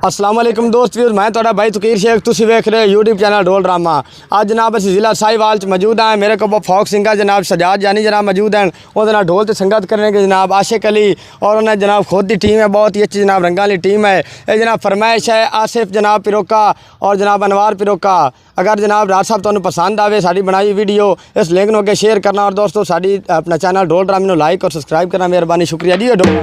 अस्सलाम वालेकुम दोस्त ਵੀਰ मैं ਤੁਹਾਡਾ भाई तकीर शेख ਤੁਸੀਂ ਵੇਖ ਰਹੇ YouTube चैनल ढोल ड्रामा। ਅੱਜ जनाब ਅਸੀਂ ਜ਼ਿਲ੍ਹਾ ਸਾहिवाल च मौजूद हैं। मेरे को फोक सिंगर जनाब सजाद जानी जनाब मौजूद हैं। ਉਹਦੇ ਨਾਲ ढोल ਤੇ संगत करने के जनाब आशिक अली और उन्हें जनाब खुद की टीम है, बहुत ही अच्छी जनाब रंगा वाली टीम है। ये जनाब फरमाइश है आसिफ जनाब पिरोका और जनाब अनवार पिरोका। अगर जनाब राज साहब तुहानू पसंद आवे साड़ी बनाई वीडियो इस लिंक नूं अगे शेयर करना और दोस्तों साड़ी अपना चैनल ढोल ड्रामे नूं लाइक और सबसक्राइब करना मेहरबानी शुक्रिया जी। ढोल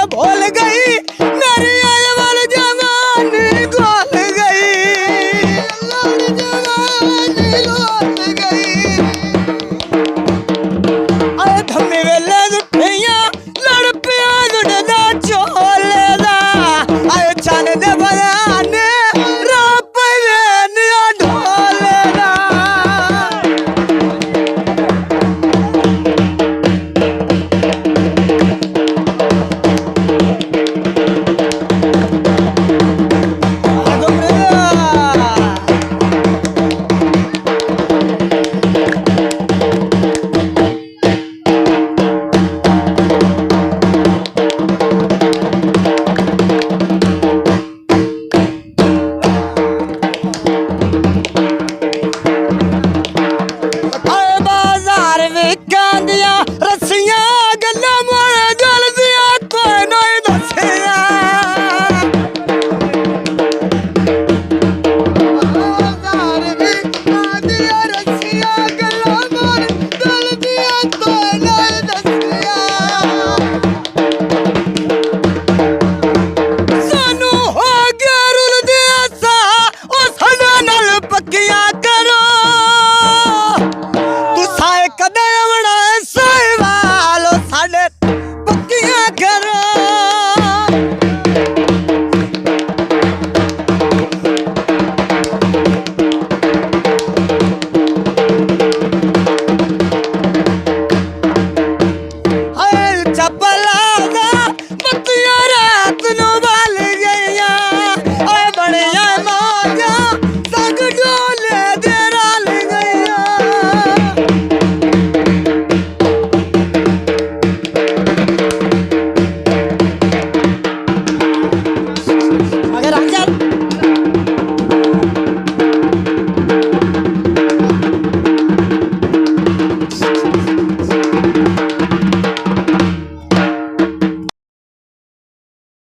भूल गई मेरी अयवल जवानी गोल गई।